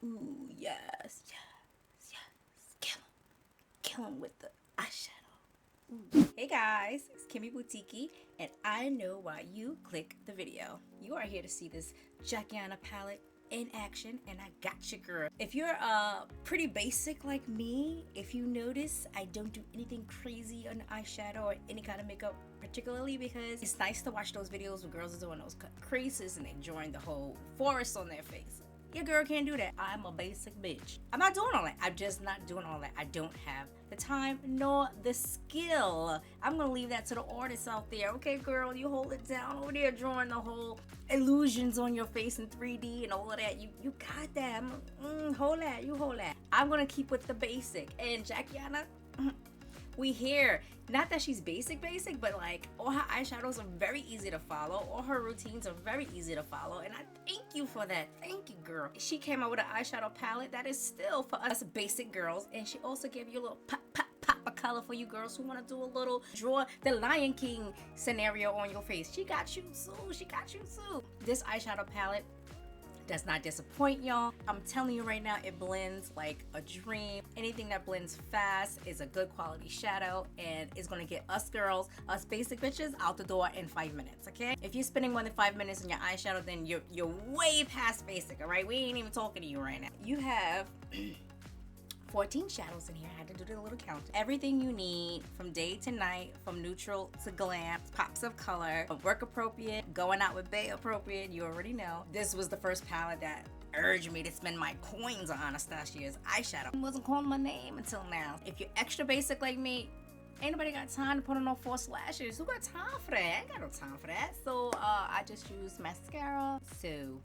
Ooh, yes, yes, yes. Kill him with the eyeshadow. Ooh. Hey guys, it's KimmyBoutiki, and I know why you click the video. You are here to see this Aina palette in action, and I got you, girl. If you're pretty basic like me, if you notice, I don't do anything crazy on eyeshadow or any kind of makeup, particularly because it's nice to watch those videos where girls are doing those cut creases and they drawing the whole forest on their face. Your girl can't do that. I'm a basic bitch. I'm not doing all that. I'm just not doing all that. I don't have the time nor the skill. I'm gonna leave that to the artists out there. Okay, girl, you hold it down over there drawing the whole illusions on your face in 3D and all of that. You got that. Hold that. You hold that. I'm gonna keep with the basic. And Aina, we here. Not that she's basic, but like all her eyeshadows are very easy to follow. All her routines are very easy to follow. And I thank you for that. Thank you, girl. She came out with an eyeshadow palette that is still for us basic girls. And she also gave you a little pop of color for you girls who want to do a little draw the Lion King scenario on your face. She got you too. She got you too. This eyeshadow palette does not disappoint, y'all. I'm telling you right now, it blends like a dream. Anything that blends fast is a good quality shadow, and it's gonna get us girls, us basic bitches, out the door in 5 minutes, okay? If you're spending more than 5 minutes on your eyeshadow, then you're way past basic, all right? We ain't even talking to you right now. You have 14 shadows in here. I had to do the little count. Everything you need from day to night, from neutral to glam, pops of color, work appropriate, going out with bae appropriate, you already know. This was the first palette that urged me to spend my coins on Anastasia's eyeshadow. I wasn't calling my name until now. If you're extra basic like me, ain't nobody got time to put on no false lashes. Who got time for that? I ain't got no time for that. So I just use mascara. So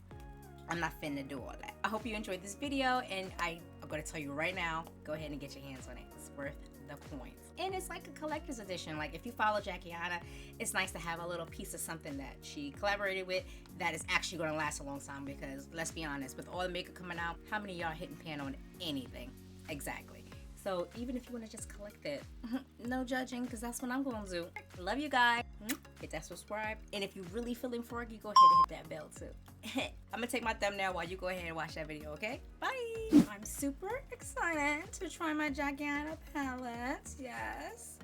I'm not finna do all that. I hope you enjoyed this video, and I'm gonna tell you right now, go ahead and get your hands on it. It's worth the coins. And it's like a collector's edition. Like if you follow Aina, it's nice to have a little piece of something that she collaborated with that is actually gonna last a long time, because let's be honest, with all the makeup coming out, how many of y'all hitting pan on anything? Exactly. So even if you wanna just collect it, no judging, because that's what I'm gonna do. Love you guys. Hit that subscribe. And if you're really feeling froggy, go ahead and hit that bell too. I'm gonna take my thumbnail while you go ahead and watch that video, okay? Bye! I'm super excited to try my Aina palette. Yes.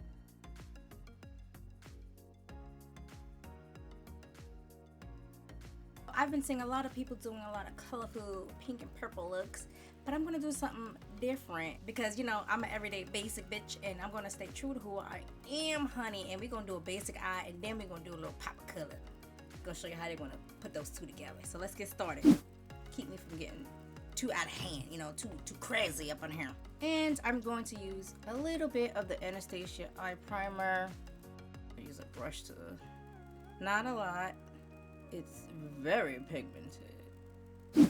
I've been seeing a lot of people doing a lot of colorful pink and purple looks, but I'm gonna do something different because, you know, I'm an everyday basic bitch, and I'm gonna stay true to who I am, honey. And we're gonna do a basic eye, and then we're gonna do a little pop of color. Gonna show you how they're gonna put those two together. So let's get started. Keep me from getting too out of hand, you know, too crazy up in here. And I'm going to use a little bit of the Anastasia eye primer. I use a brush to, not a lot. It's very pigmented.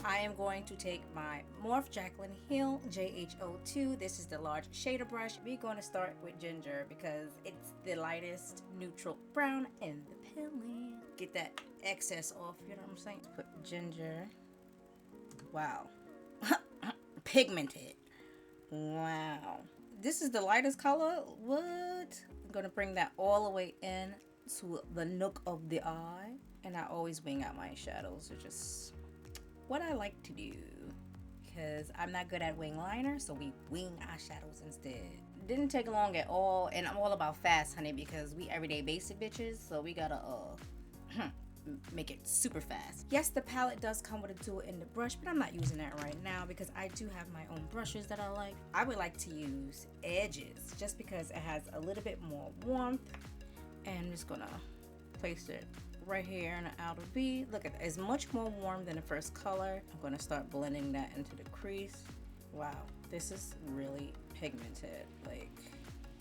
I am going to take my Morphe Jaclyn Hill JH02. This is the large shader brush. We're going to start with ginger because it's the lightest neutral brown in the palette. Get that excess off, you know what I'm saying? Put ginger. Wow. Pigmented. Wow. This is the lightest color. What? I'm going to bring that all the way in to the nook of the eye. And I always wing out my shadows, which is what I like to do, because I'm not good at wing liner, so we wing eyeshadows instead. Didn't take long at all, and I'm all about fast, honey, because we everyday basic bitches, so we gotta make it super fast. Yes, the palette does come with a dual ended brush, but I'm not using that right now because I do have my own brushes that I like. I would like to use edges just because it has a little bit more warmth, and I'm just gonna place it right here in the outer V. Look at that. It's much more warm than the first color. I'm going to start blending that into the crease. Wow, this is really pigmented, like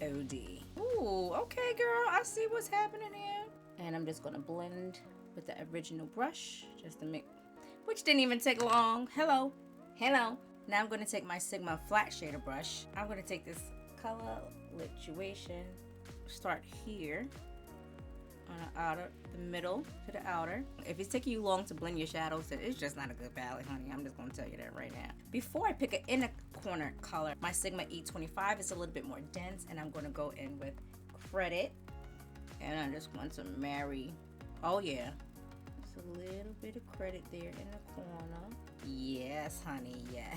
OD. Ooh, okay, girl, I see what's happening here. And I'm just going to blend with the original brush just to make, which didn't even take long. Hello. Now I'm going to take my Sigma flat shader brush. I'm going to take this color lituation, start here on the outer, the middle to the outer. If it's taking you long to blend your shadows, then it's just not a good palette, honey. I'm just gonna tell you that right now. Before I pick an inner corner color, my Sigma E25 is a little bit more dense, and I'm gonna go in with Credit, and I just want to marry. Oh yeah, Just a little bit of credit there in the corner. Yes, honey, yeah.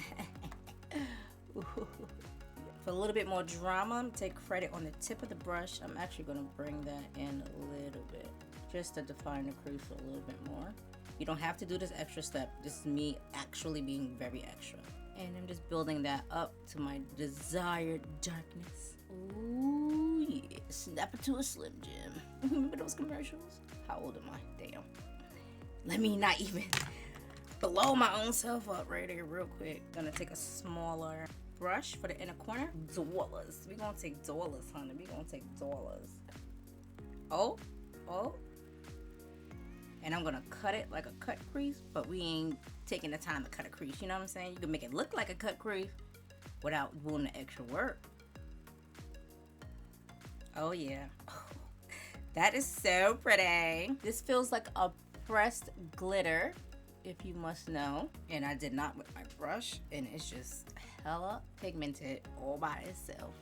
For a little bit more drama, take credit on the tip of the brush. I'm actually going to bring that in a little bit, just to define the crease a little bit more. You don't have to do this extra step. This is me actually being very extra. And I'm just building that up to my desired darkness. Ooh, yeah. Snap it to a Slim Jim. Remember those commercials? How old am I? Damn. Let me not even blow my own self up right here real quick. Gonna take a smaller brush for the inner corner. Dollars. We're gonna take dollars, honey. We're gonna take dollars. Oh. And I'm gonna cut it like a cut crease, but we ain't taking the time to cut a crease. You know what I'm saying? You can make it look like a cut crease without doing the extra work. Oh yeah. Oh, that is so pretty. This feels like a pressed glitter, if you must know. And I did not with my brush, and it's just hella pigmented all by itself.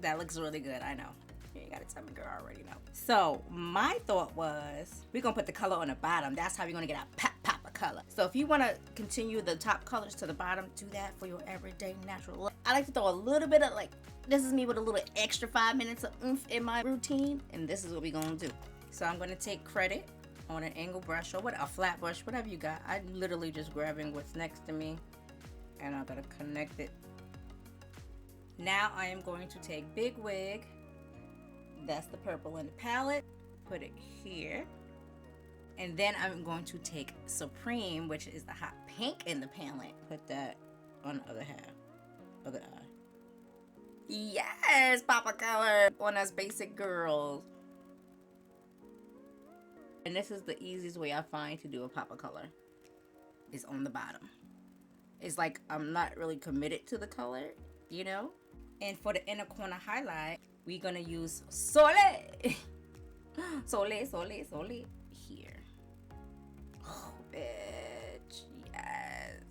That looks really good, I know. You ain't gotta tell me, girl, I already know. So my thought was, we're gonna put the color on the bottom. That's how we're gonna get a pop of color. So if you wanna continue the top colors to the bottom, do that for your everyday natural look. I like to throw a little bit of, like, this is me with a little extra 5 minutes of oomph in my routine, and this is what we're gonna do. So I'm gonna take credit on an angle brush or a flat brush, whatever you got. I'm literally just grabbing what's next to me, and I'm gonna connect it. Now I am going to take Big Wig. That's the purple in the palette. Put it here. And then I'm going to take Supreme, which is the hot pink in the palette. Put that on the other half of the eye. Yes, pop a color on us basic girls. And this is the easiest way I find to do a pop of color. Is on the bottom. It's like I'm not really committed to the color, you know? And for the inner corner highlight, we're gonna use Sole. Sole here. Oh, bitch. Yes.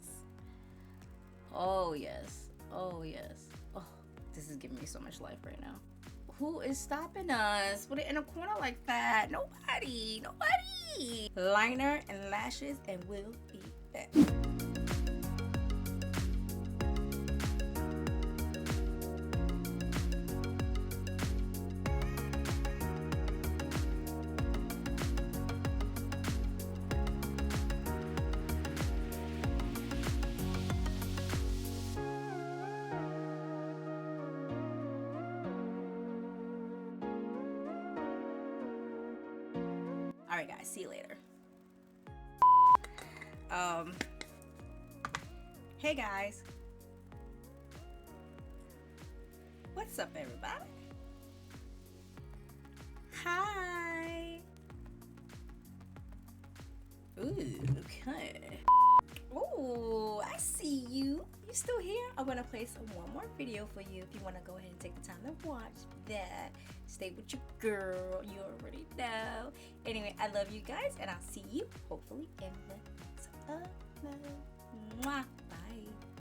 Oh, yes. Oh, yes. Oh, this is giving me so much life right now. Who is stopping us? Put it in a corner like that. Nobody. Nobody. Liner and lashes, and we'll be back. Alright guys, see you later. Hey guys. What's up, everybody? Hi. Ooh, okay. Ooh, I see you. You still here? I'm gonna play one more video for you if you wanna go ahead and take the time to watch that. Stay with your girl, you already know. Anyway, I love you guys, and I'll see you hopefully in the next upload. Mwah.